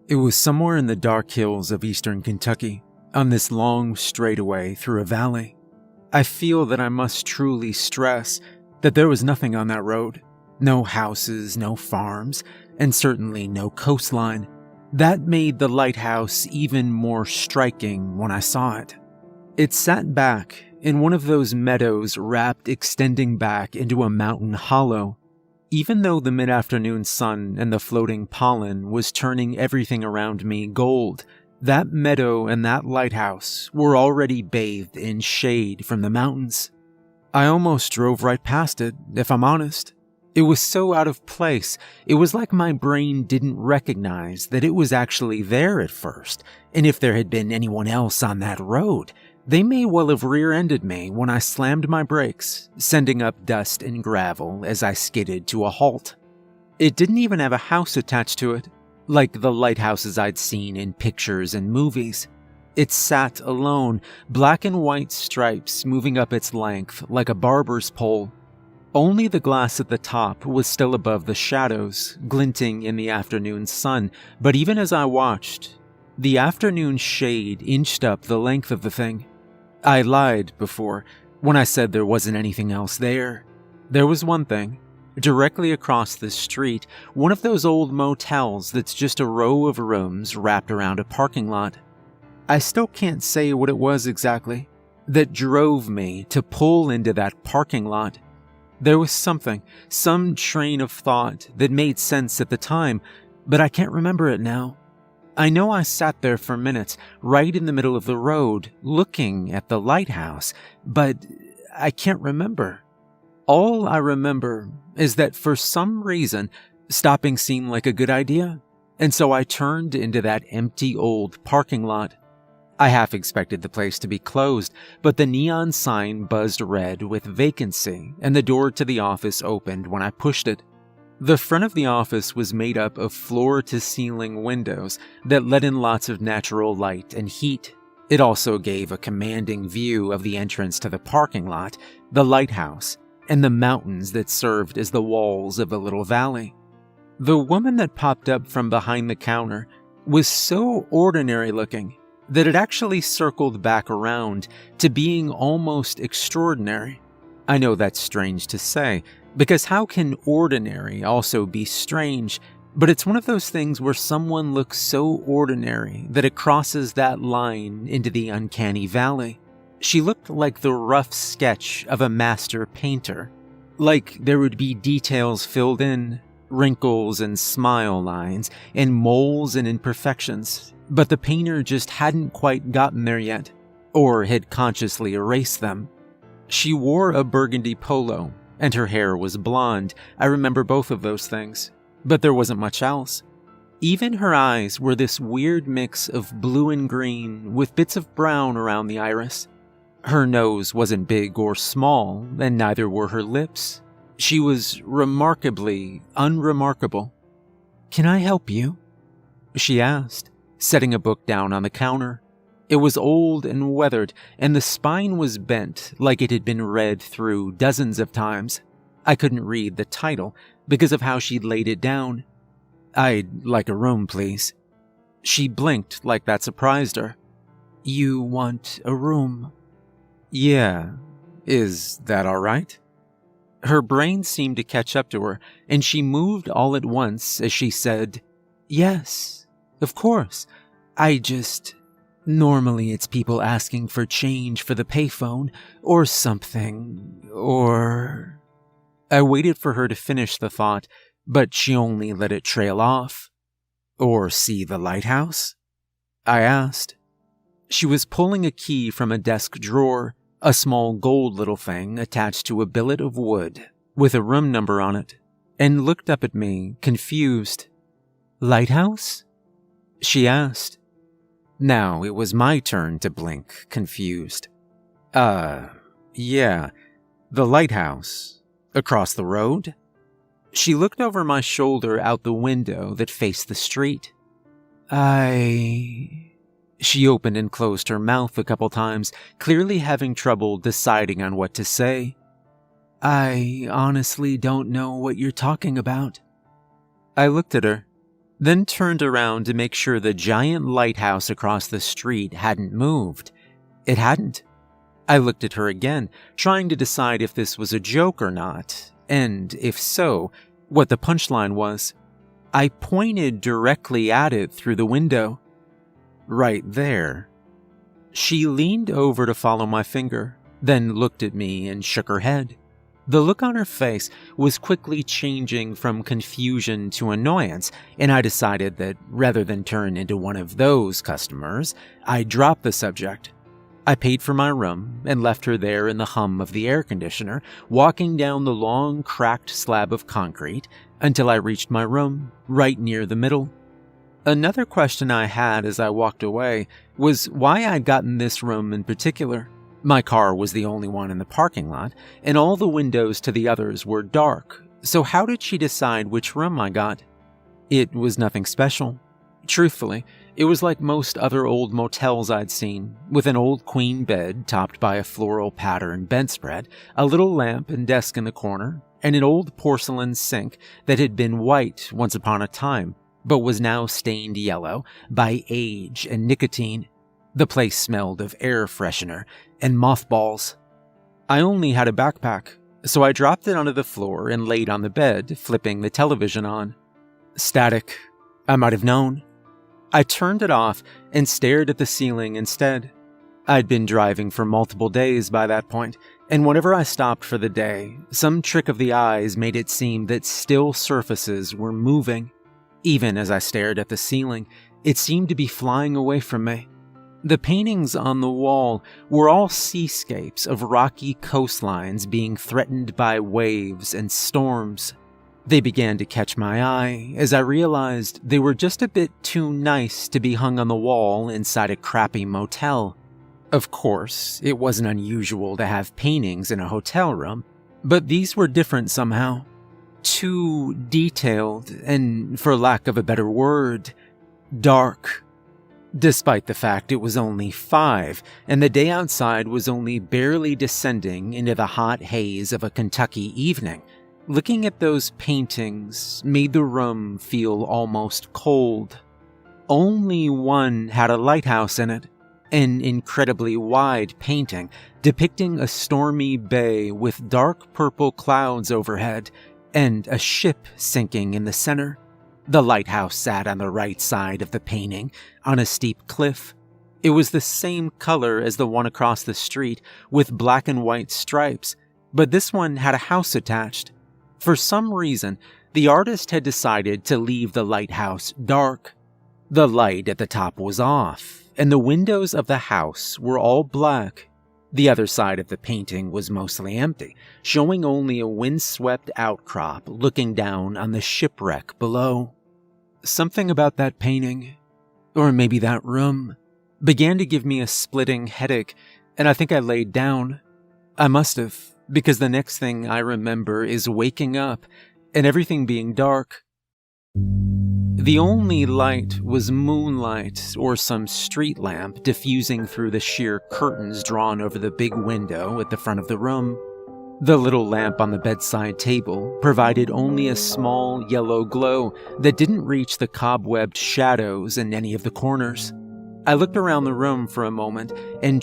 It was somewhere in the dark hills of eastern Kentucky, on this long straightaway through a valley. I feel that I must truly stress that there was nothing on that road. No houses, no farms, and certainly no coastline. That made the lighthouse even more striking when I saw it. It sat back in one of those meadows wrapped extending back into a mountain hollow. Even though the mid-afternoon sun and the floating pollen was turning everything around me gold, that meadow and that lighthouse were already bathed in shade from the mountains. I almost drove right past it, if I'm honest. It was so out of place, it was like my brain didn't recognize that it was actually there at first, and if there had been anyone else on that road, they may well have rear-ended me when I slammed my brakes, sending up dust and gravel as I skidded to a halt. It didn't even have a house attached to it, like the lighthouses I'd seen in pictures and movies. It sat alone, black and white stripes moving up its length like a barber's pole. Only the glass at the top was still above the shadows, glinting in the afternoon sun, but even as I watched, the afternoon shade inched up the length of the thing. I lied before when I said there wasn't anything else there. There was one thing. Directly across the street, one of those old motels that's just a row of rooms wrapped around a parking lot. I still can't say what it was exactly that drove me to pull into that parking lot. There was something, some train of thought that made sense at the time, but I can't remember it now. I know I sat there for minutes, right in the middle of the road, looking at the lighthouse, but I can't remember. All I remember is that for some reason, stopping seemed like a good idea, and so I turned into that empty old parking lot. I half expected the place to be closed, but the neon sign buzzed red with vacancy, and the door to the office opened when I pushed it. The front of the office was made up of floor-to-ceiling windows that let in lots of natural light and heat. It also gave a commanding view of the entrance to the parking lot, the lighthouse, and the mountains that served as the walls of the little valley. The woman that popped up from behind the counter was so ordinary-looking that it actually circled back around to being almost extraordinary. I know that's strange to say, because how can ordinary also be strange? But it's one of those things where someone looks so ordinary that it crosses that line into the uncanny valley. She looked like the rough sketch of a master painter. Like there would be details filled in, wrinkles and smile lines, and moles and imperfections, but the painter just hadn't quite gotten there yet, or had consciously erased them. She wore a burgundy polo, and her hair was blonde. I remember both of those things, but there wasn't much else. Even her eyes were this weird mix of blue and green with bits of brown around the iris. Her nose wasn't big or small, and neither were her lips. She was remarkably unremarkable. "Can I help you?" she asked, setting a book down on the counter. It was old and weathered, and the spine was bent like it had been read through dozens of times. I couldn't read the title because of how she'd laid it down. "I'd like a room, please." She blinked like that surprised her. "You want a room?" "Yeah. Is that all right?" Her brain seemed to catch up to her, and she moved all at once as she said, "Yes, of course. Normally it's people asking for change for the payphone, or something, or..." I waited for her to finish the thought, but she only let it trail off. "Or see the lighthouse?" I asked. She was pulling a key from a desk drawer, a small gold little thing attached to a billet of wood with a room number on it, and looked up at me, confused. "Lighthouse?" she asked. Now it was my turn to blink, confused. Yeah, the lighthouse. Across the road?" She looked over my shoulder out the window that faced the street. She opened and closed her mouth a couple times, clearly having trouble deciding on what to say. "I honestly don't know what you're talking about." I looked at her. then turned around to make sure the giant lighthouse across the street hadn't moved. It hadn't. I looked at her again, trying to decide if this was a joke or not, and if so, what the punchline was. I pointed directly at it through the window. Right there. She leaned over to follow my finger, then looked at me and shook her head. The look on her face was quickly changing from confusion to annoyance, and I decided that rather than turn into one of those customers, I'd drop the subject. I paid for my room and left her there in the hum of the air conditioner, walking down the long, cracked slab of concrete until I reached my room, right near the middle. Another question I had as I walked away was why I'd gotten this room in particular. My car was the only one in the parking lot, and all the windows to the others were dark, so how did she decide which room I got? It was nothing special. Truthfully, it was like most other old motels I'd seen, with an old queen bed topped by a floral pattern bedspread, a little lamp and desk in the corner, and an old porcelain sink that had been white once upon a time, but was now stained yellow by age and nicotine. The place smelled of air freshener and mothballs. I only had a backpack, so I dropped it onto the floor and laid on the bed, flipping the television on. Static. I might have known. I turned it off and stared at the ceiling instead. I'd been driving for multiple days by that point, and whenever I stopped for the day, some trick of the eyes made it seem that still surfaces were moving. Even as I stared at the ceiling, it seemed to be flying away from me. The paintings on the wall were all seascapes of rocky coastlines being threatened by waves and storms. They began to catch my eye as I realized they were just a bit too nice to be hung on the wall inside a crappy motel. Of course, it wasn't unusual to have paintings in a hotel room, but these were different somehow. Too detailed and, for lack of a better word, dark. Despite the fact it was only 5 and the day outside was only barely descending into the hot haze of a Kentucky evening, looking at those paintings made the room feel almost cold. Only one had a lighthouse in it, an incredibly wide painting depicting a stormy bay with dark purple clouds overhead and a ship sinking in the center. The lighthouse sat on the right side of the painting, on a steep cliff. It was the same color as the one across the street, with black and white stripes, but this one had a house attached. For some reason, the artist had decided to leave the lighthouse dark. The light at the top was off, and the windows of the house were all black. The other side of the painting was mostly empty, showing only a windswept outcrop looking down on the shipwreck below. Something about that painting, or maybe that room, began to give me a splitting headache, and I think I laid down. I must have, because the next thing I remember is waking up and everything being dark. The only light was moonlight or some street lamp diffusing through the sheer curtains drawn over the big window at the front of the room. The little lamp on the bedside table provided only a small yellow glow that didn't reach the cobwebbed shadows in any of the corners. I looked around the room for a moment and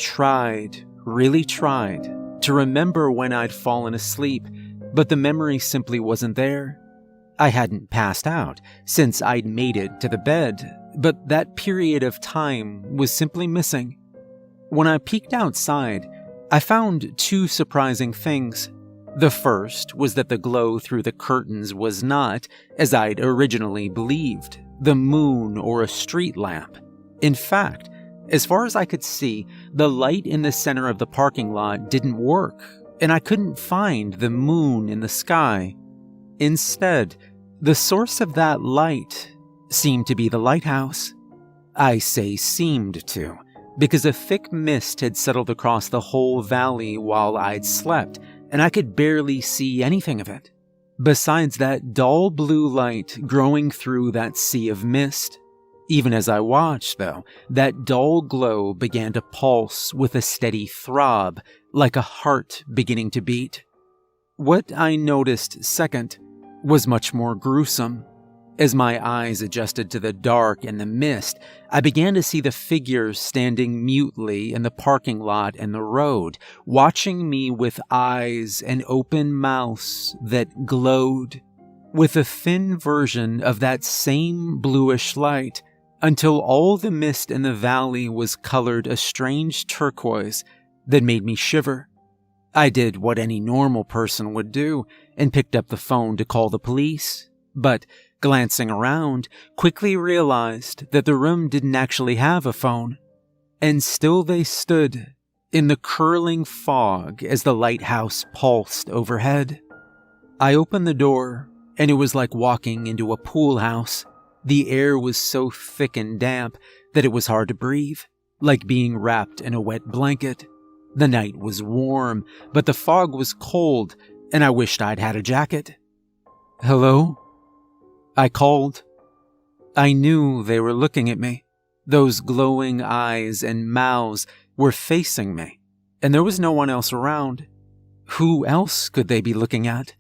really tried, to remember when I'd fallen asleep, but the memory simply wasn't there. I hadn't passed out since I'd made it to the bed, but that period of time was simply missing. When I peeked outside, I found 2 surprising things. The first was that the glow through the curtains was not, as I'd originally believed, the moon or a street lamp. In fact, as far as I could see, the light in the center of the parking lot didn't work, and I couldn't find the moon in the sky. Instead, the source of that light seemed to be the lighthouse. I say seemed to, because a thick mist had settled across the whole valley while I'd slept, and I could barely see anything of it. Besides that dull blue light growing through that sea of mist. Even as I watched, though, that dull glow began to pulse with a steady throb, like a heart beginning to beat. What I noticed second was much more gruesome. As my eyes adjusted to the dark and the mist, I began to see the figures standing mutely in the parking lot and the road, watching me with eyes and open mouths that glowed with a thin version of that same bluish light, until all the mist in the valley was colored a strange turquoise that made me shiver. I did what any normal person would do and picked up the phone to call the police, but glancing around, quickly realized that the room didn't actually have a phone. And still they stood in the curling fog as the lighthouse pulsed overhead. I opened the door, and it was like walking into a pool house. The air was so thick and damp that it was hard to breathe, like being wrapped in a wet blanket. The night was warm, but the fog was cold, and I wished I'd had a jacket. "Hello?" I called. I knew they were looking at me. Those glowing eyes and mouths were facing me, and there was no one else around. Who else could they be looking at?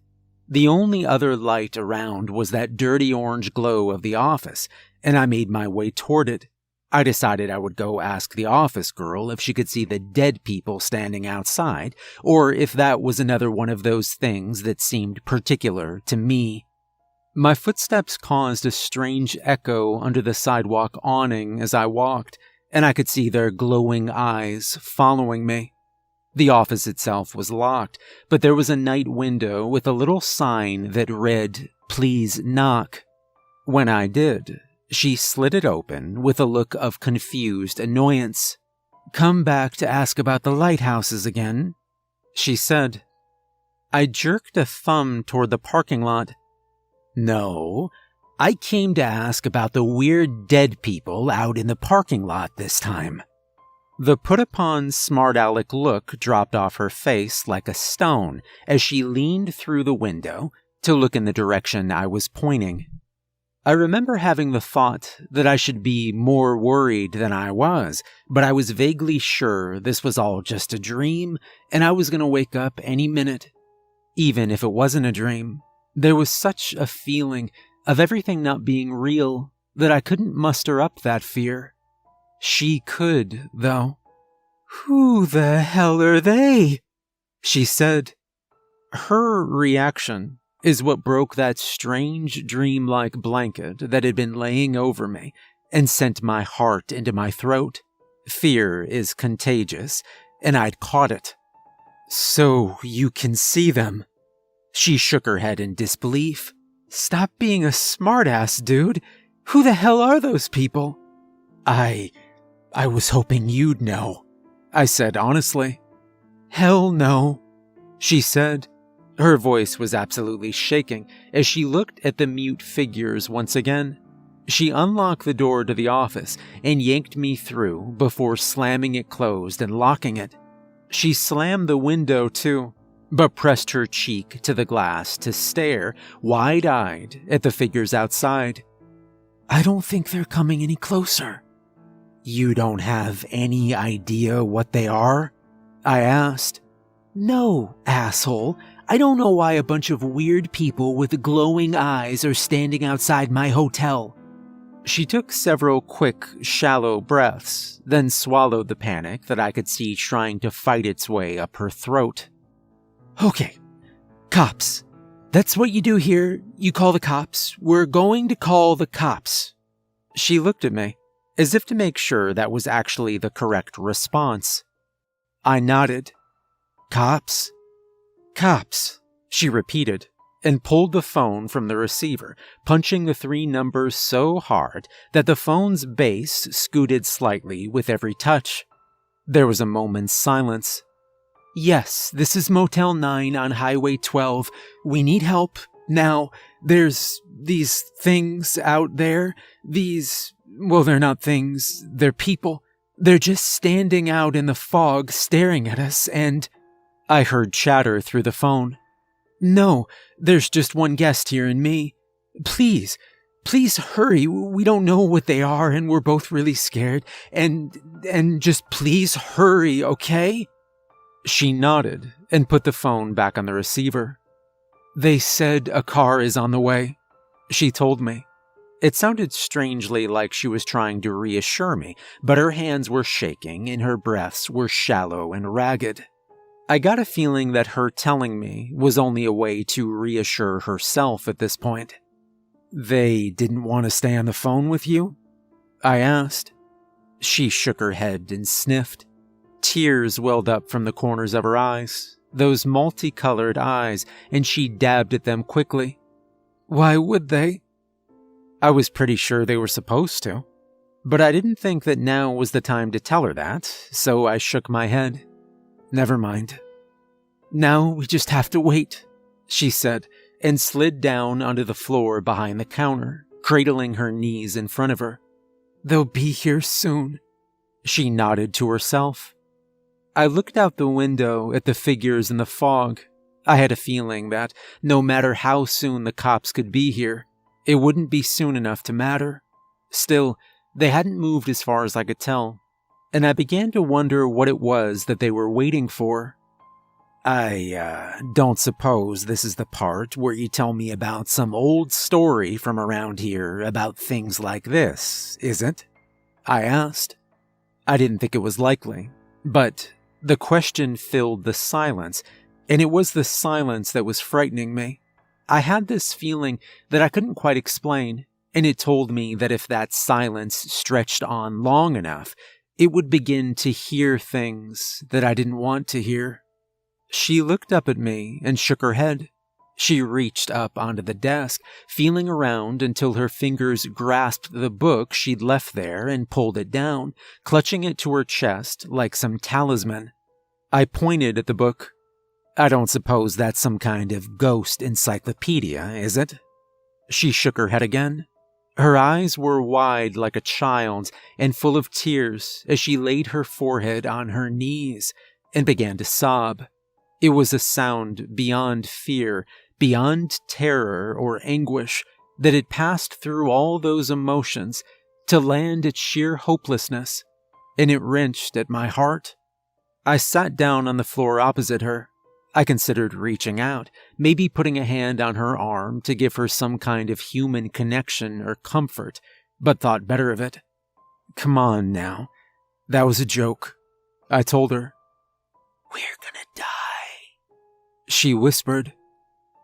The only other light around was that dirty orange glow of the office, and I made my way toward it. I decided I would go ask the office girl if she could see the dead people standing outside, or if that was another one of those things that seemed particular to me. My footsteps caused a strange echo under the sidewalk awning as I walked, and I could see their glowing eyes following me. The office itself was locked, but there was a night window with a little sign that read, "Please knock." When I did, she slid it open with a look of confused annoyance. "Come back to ask about the lighthouses again," she said. I jerked a thumb toward the parking lot. "No, I came to ask about the weird dead people out in the parking lot this time." The put-upon smart-aleck look dropped off her face like a stone as she leaned through the window to look in the direction I was pointing. I remember having the thought that I should be more worried than I was, but I was vaguely sure this was all just a dream and I was going to wake up any minute. Even if it wasn't a dream, there was such a feeling of everything not being real that I couldn't muster up that fear. She could, though. "Who the hell are they?" she said. Her reaction is what broke that strange dreamlike blanket that had been laying over me and sent my heart into my throat. Fear is contagious, and I'd caught it. "So you can see them?" She shook her head in disbelief. "Stop being a smartass, dude. Who the hell are those people?" I was hoping you'd know," I said honestly. "Hell no," she said. Her voice was absolutely shaking as she looked at the mute figures once again. She unlocked the door to the office and yanked me through before slamming it closed and locking it. She slammed the window too, but pressed her cheek to the glass to stare, wide-eyed, at the figures outside. "I don't think they're coming any closer." "You don't have any idea what they are?" I asked. "No, asshole. I don't know why a bunch of weird people with glowing eyes are standing outside my hotel." She took several quick, shallow breaths, then swallowed the panic that I could see trying to fight its way up her throat. "Okay, cops. That's what you do here. You call the cops. We're going to call the cops." She looked at me, as if to make sure that was actually the correct response. I nodded. "Cops? Cops," she repeated, and pulled the phone from the receiver, punching the 3 numbers so hard that the phone's base scooted slightly with every touch. There was a moment's silence. "Yes, this is Motel 9 on Highway 12. We need help. Now, there's these things out there. Well, they're not things, they're people. They're just standing out in the fog staring at us, and—" I heard chatter through the phone. "No, there's just one guest here and me. Please hurry. We don't know what they are and we're both really scared. And just please hurry, okay?" She nodded and put the phone back on the receiver. "They said a car is on the way," she told me. It sounded strangely like she was trying to reassure me, but her hands were shaking and her breaths were shallow and ragged. I got a feeling that her telling me was only a way to reassure herself at this point. "They didn't want to stay on the phone with you?" I asked. She shook her head and sniffed. Tears welled up from the corners of her eyes, those multicolored eyes, and she dabbed at them quickly. "Why would they?" I was pretty sure they were supposed to, but I didn't think that now was the time to tell her that, so I shook my head. "Never mind. Now we just have to wait," she said, and slid down onto the floor behind the counter, cradling her knees in front of her. "They'll be here soon." She nodded to herself. I looked out the window at the figures in the fog. I had a feeling that no matter how soon the cops could be here, it wouldn't be soon enough to matter. Still, they hadn't moved as far as I could tell, and I began to wonder what it was that they were waiting for. I don't suppose this is the part where you tell me about some old story from around here about things like this, is it?" I asked. I didn't think it was likely, but the question filled the silence, and it was the silence that was frightening me. I had this feeling that I couldn't quite explain, and it told me that if that silence stretched on long enough, it would begin to hear things that I didn't want to hear. She looked up at me and shook her head. She reached up onto the desk, feeling around until her fingers grasped the book she'd left there and pulled it down, clutching it to her chest like some talisman. I pointed at the book. "I don't suppose that's some kind of ghost encyclopedia, is it?" She shook her head again. Her eyes were wide like a child's and full of tears as she laid her forehead on her knees and began to sob. It was a sound beyond fear, beyond terror or anguish, that had passed through all those emotions to land at sheer hopelessness, and it wrenched at my heart. I sat down on the floor opposite her. I considered reaching out, maybe putting a hand on her arm to give her some kind of human connection or comfort, but thought better of it. "Come on now. That was a joke," I told her. "We're gonna die," she whispered.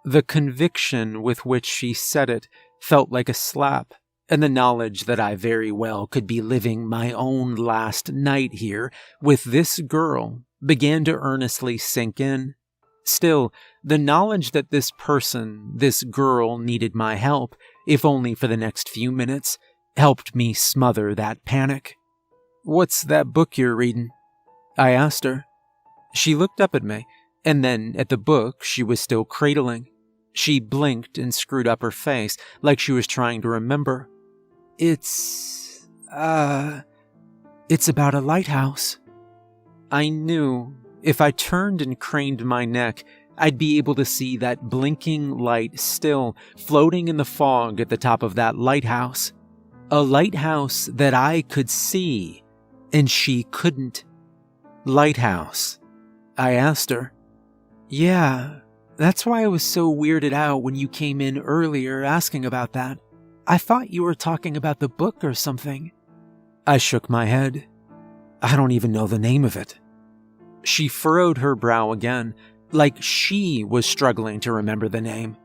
The conviction with which she said it felt like a slap, and the knowledge that I very well could be living my own last night here with this girl began to earnestly sink in. Still, the knowledge that this person, this girl, needed my help, if only for the next few minutes, helped me smother that panic. "What's that book you're reading?" I asked her. She looked up at me, and then at the book she was still cradling. She blinked and screwed up her face like she was trying to remember. It's about a lighthouse." I knew if I turned and craned my neck, I'd be able to see that blinking light still floating in the fog at the top of that lighthouse. A lighthouse that I could see, and she couldn't. "Lighthouse?" I asked her. "Yeah, that's why I was so weirded out when you came in earlier asking about that. I thought you were talking about the book or something." I shook my head. "I don't even know the name of it." She furrowed her brow again, like she was struggling to remember the name.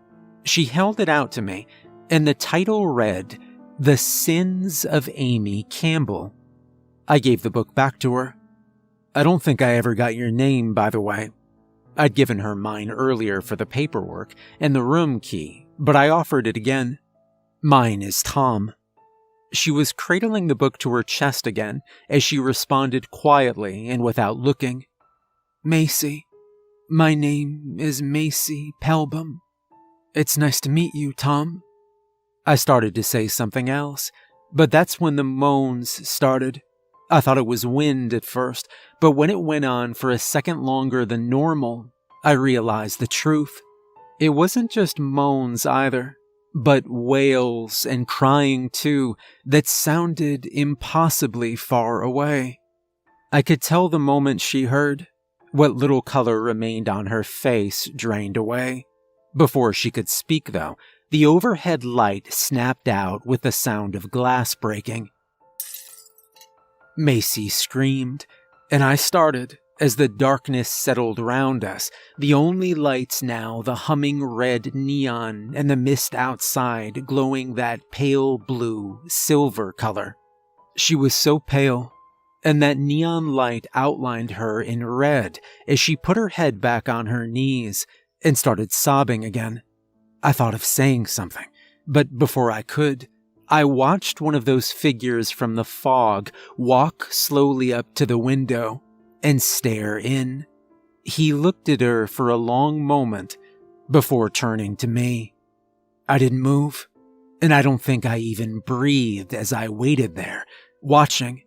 She held it out to me, and the title read, "The Sins of Amy Campbell." I gave the book back to her. "I don't think I ever got your name, by the way." I'd given her mine earlier for the paperwork and the room key, but I offered it again. "Mine is Tom." She was cradling the book to her chest again as she responded quietly and without looking. "Macy. My name is Macy Pelbam. It's nice to meet you, Tom." I started to say something else, but that's when the moans started. I thought it was wind at first, but when it went on for a second longer than normal, I realized the truth. It wasn't just moans either, but wails and crying too that sounded impossibly far away. I could tell the moment she heard. What little color remained on her face drained away. Before she could speak, though, the overhead light snapped out with the sound of glass breaking. Macy screamed, and I started as the darkness settled round us, the only lights now the humming red neon and the mist outside glowing that pale blue, silver color. She was so pale, and that neon light outlined her in red as she put her head back on her knees and started sobbing again. I thought of saying something, but before I could, I watched one of those figures from the fog walk slowly up to the window and stare in. He looked at her for a long moment before turning to me. I didn't move, and I don't think I even breathed as I waited there, watching.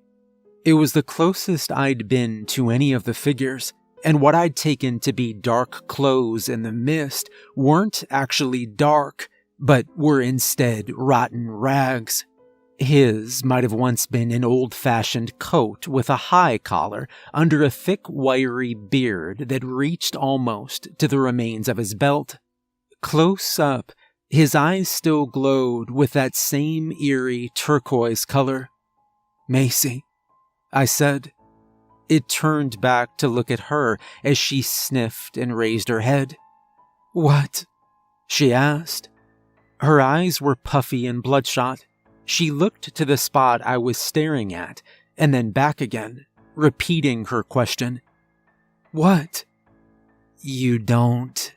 It was the closest I'd been to any of the figures, and what I'd taken to be dark clothes in the mist weren't actually dark, but were instead rotten rags. His might have once been an old-fashioned coat with a high collar under a thick, wiry beard that reached almost to the remains of his belt. Close up, his eyes still glowed with that same eerie turquoise color. "Macy," I said. It turned back to look at her as she sniffed and raised her head. "What?" she asked. Her eyes were puffy and bloodshot. She looked to the spot I was staring at, and then back again, repeating her question. "What?" "You don't..."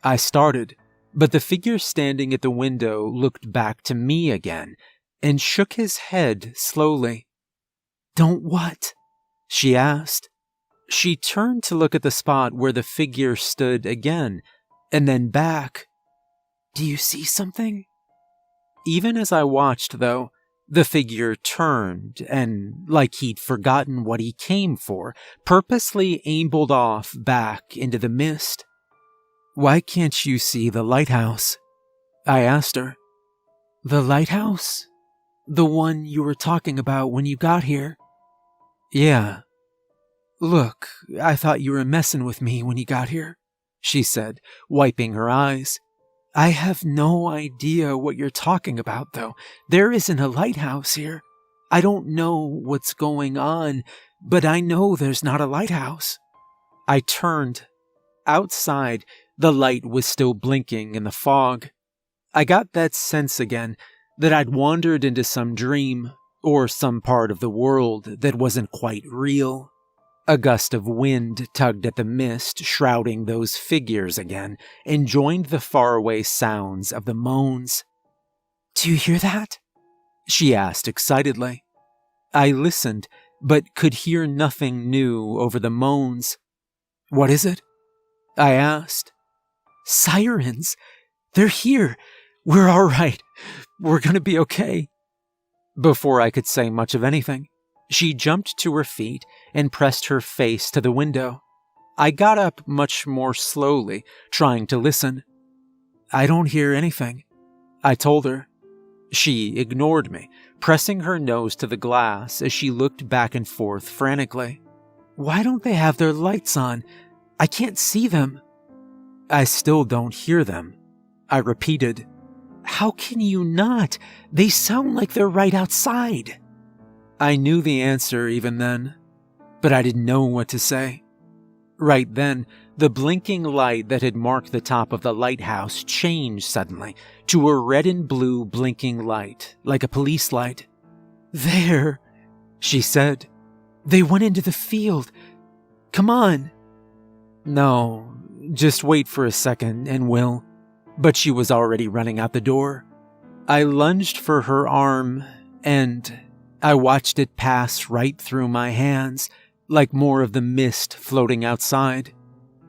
I started, but the figure standing at the window looked back to me again and shook his head slowly. "Don't what?" she asked. She turned to look at the spot where the figure stood again, and then back. "Do you see something?" Even as I watched, though, the figure turned and, like he'd forgotten what he came for, purposely ambled off back into the mist. "Why can't you see the lighthouse?" I asked her. "The lighthouse? The one you were talking about when you got here?" "Yeah." "Look, I thought you were messing with me when you got here," she said, wiping her eyes. "I have no idea what you're talking about, though. There isn't a lighthouse here. I don't know what's going on, but I know there's not a lighthouse." I turned. Outside, the light was still blinking in the fog. I got that sense again that I'd wandered into some dream, or some part of the world that wasn't quite real. A gust of wind tugged at the mist shrouding those figures again and joined the faraway sounds of the moans. "Do you hear that?" she asked excitedly. I listened, but could hear nothing new over the moans. "What is it?" I asked. "Sirens! They're here! We're all right! We're gonna be okay!" Before I could say much of anything, she jumped to her feet and pressed her face to the window. I got up much more slowly, trying to listen. "I don't hear anything," I told her. She ignored me, pressing her nose to the glass as she looked back and forth frantically. "Why don't they have their lights on? I can't see them." "I still don't hear them," I repeated. "How can you not? They sound like they're right outside." I knew the answer even then, but I didn't know what to say. Right then, the blinking light that had marked the top of the lighthouse changed suddenly to a red and blue blinking light, like a police light. "There," she said. "They went into the field. Come on." "No, just wait for a second and we'll..." But she was already running out the door. I lunged for her arm, and I watched it pass right through my hands, like more of the mist floating outside.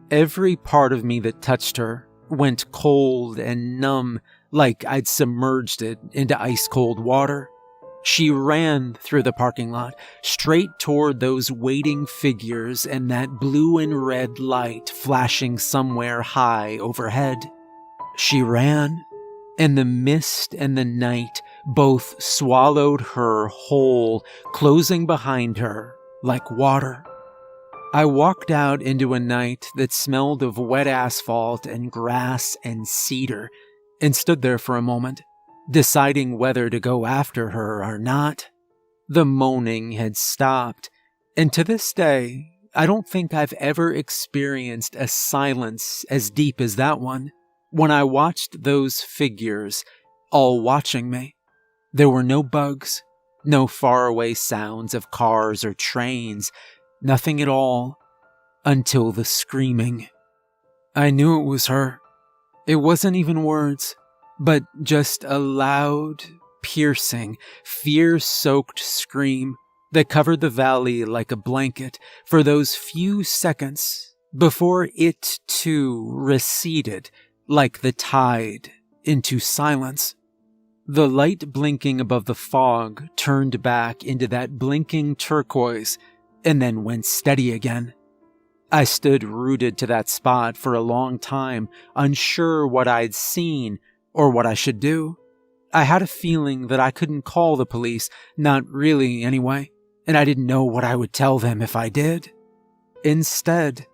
Every part of me that touched her went cold and numb, like I'd submerged it into ice-cold water. She ran through the parking lot, straight toward those waiting figures and that blue and red light flashing somewhere high overhead. She ran, and the mist and the night both swallowed her whole, closing behind her like water. I walked out into a night that smelled of wet asphalt and grass and cedar, and stood there for a moment, deciding whether to go after her or not. The moaning had stopped, and to this day, I don't think I've ever experienced a silence as deep as that one when I watched those figures all watching me. There were no bugs, no faraway sounds of cars or trains, nothing at all, until the screaming. I knew it was her. It wasn't even words, but just a loud, piercing, fear-soaked scream that covered the valley like a blanket for those few seconds before it too receded like the tide into silence. The light blinking above the fog turned back into that blinking turquoise and then went steady again. I stood rooted to that spot for a long time, unsure what I'd seen or what I should do. I had a feeling that I couldn't call the police, not really anyway, and I didn't know what I would tell them if I did. Instead,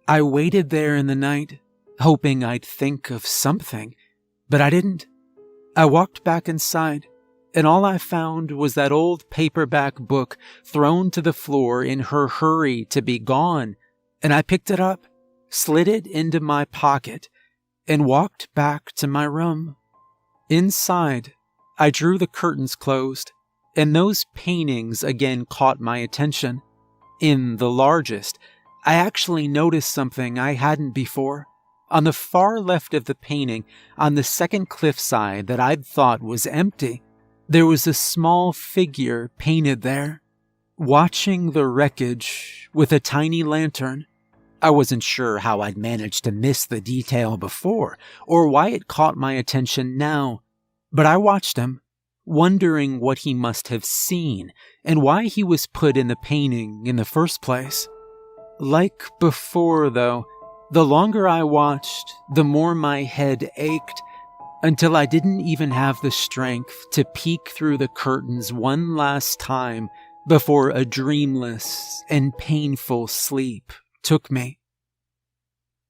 I waited there in the night, hoping I'd think of something, but I didn't. I walked back inside, and all I found was that old paperback book thrown to the floor in her hurry to be gone, and I picked it up, slid it into my pocket, and walked back to my room. Inside, I drew the curtains closed, and those paintings again caught my attention. In the largest, I actually noticed something I hadn't before. On the far left of the painting, on the second cliffside that I'd thought was empty, there was a small figure painted there, watching the wreckage with a tiny lantern. I wasn't sure how I'd managed to miss the detail before, or why it caught my attention now, but I watched him, wondering what he must have seen and why he was put in the painting in the first place. Like before, though, the longer I watched, the more my head ached, until I didn't even have the strength to peek through the curtains one last time before a dreamless and painful sleep took me.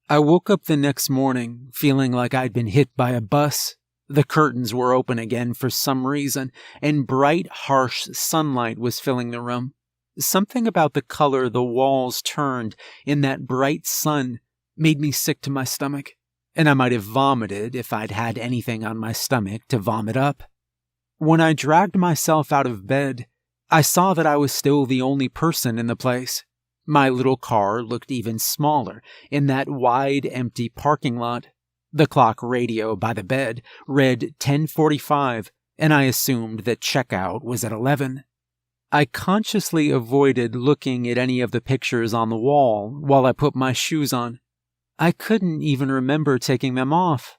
I woke up the next morning feeling like I'd been hit by a bus. The curtains were open again for some reason, and bright, harsh sunlight was filling the room. Something about the color the walls turned in that bright sun made me sick to my stomach, and I might have vomited if I'd had anything on my stomach to vomit up. When I dragged myself out of bed, I saw that I was still the only person in the place. My little car looked even smaller in that wide, empty parking lot. The clock radio by the bed read 10:45, and I assumed that checkout was at 11. I consciously avoided looking at any of the pictures on the wall while I put my shoes on. I couldn't even remember taking them off.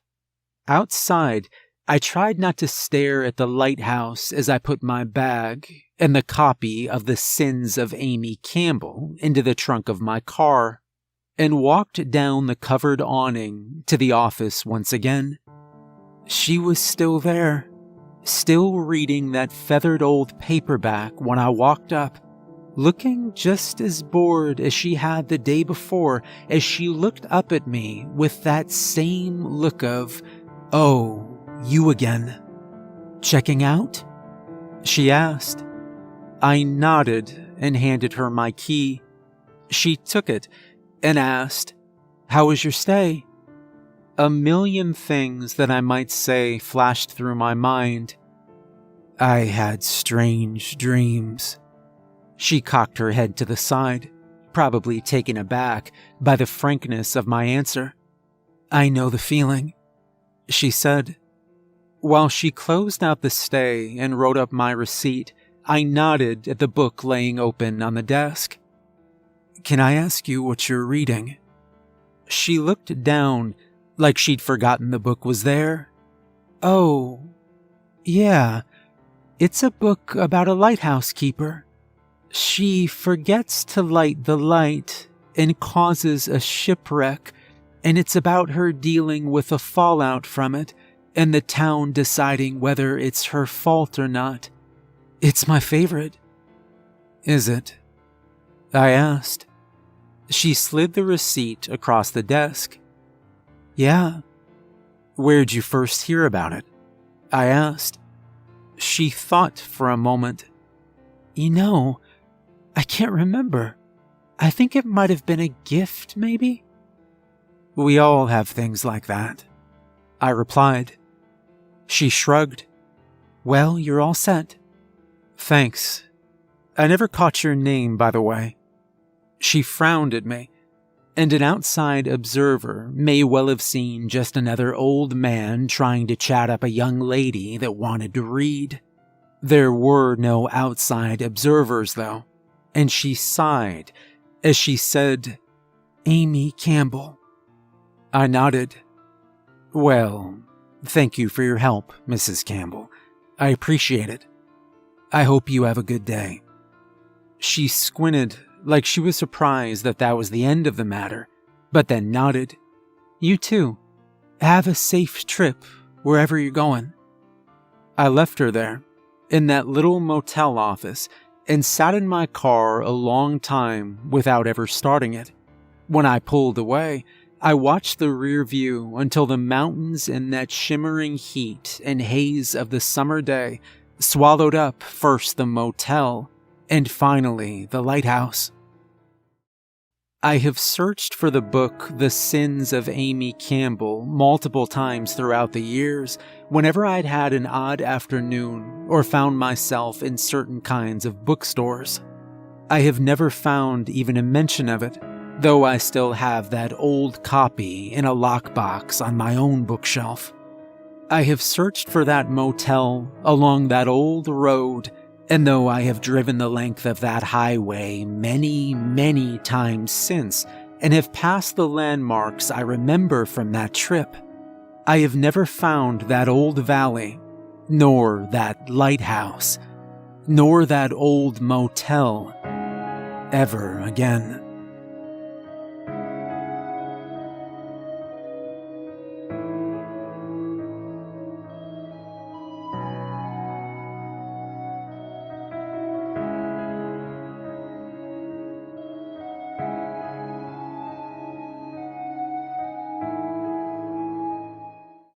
Outside, I tried not to stare at the lighthouse as I put my bag and the copy of The Sins of Amy Campbell into the trunk of my car, and walked down the covered awning to the office once again. She was still there, still reading that feathered old paperback when I walked up, looking just as bored as she had the day before as she looked up at me with that same look of, "Oh, you again. Checking out?" she asked. I nodded and handed her my key. She took it and asked, "How was your stay?" A million things that I might say flashed through my mind. I had strange dreams. She cocked her head to the side, probably taken aback by the frankness of my answer. "I know the feeling," she said. While she closed out the stay and wrote up my receipt, I nodded at the book laying open on the desk. "Can I ask you what you're reading?" She looked down like she'd forgotten the book was there. "Oh, yeah, it's a book about a lighthouse keeper. She forgets to light the light and causes a shipwreck, and it's about her dealing with the fallout from it and the town deciding whether it's her fault or not. It's my favorite." "Is it?" I asked. She slid the receipt across the desk. "Yeah." Where'd you first hear about it? I asked. She thought for a moment. I can't remember. I think it might have been a gift, maybe? We all have things like that, I replied. She shrugged. Well, you're all set. Thanks. I never caught your name, by the way. She frowned at me, and an outside observer may well have seen just another old man trying to chat up a young lady that wanted to read. There were no outside observers, though, and she sighed as she said, Amy Campbell. I nodded. Well, thank you for your help, Mrs. Campbell. I appreciate it. I hope you have a good day. She squinted like she was surprised that was the end of the matter, but then nodded. You too. Have a safe trip wherever you're going. I left her there, in that little motel office, and sat in my car a long time without ever starting it. When I pulled away, I watched the rear view until the mountains in that shimmering heat and haze of the summer day swallowed up first the motel and finally the lighthouse. I have searched for the book The Sins of Amy Campbell multiple times throughout the years whenever I'd had an odd afternoon or found myself in certain kinds of bookstores. I have never found even a mention of it, though I still have that old copy in a lockbox on my own bookshelf. I have searched for that motel along that old road, and though I have driven the length of that highway many, many times since and have passed the landmarks I remember from that trip, I have never found that old valley, nor that lighthouse, nor that old motel ever again.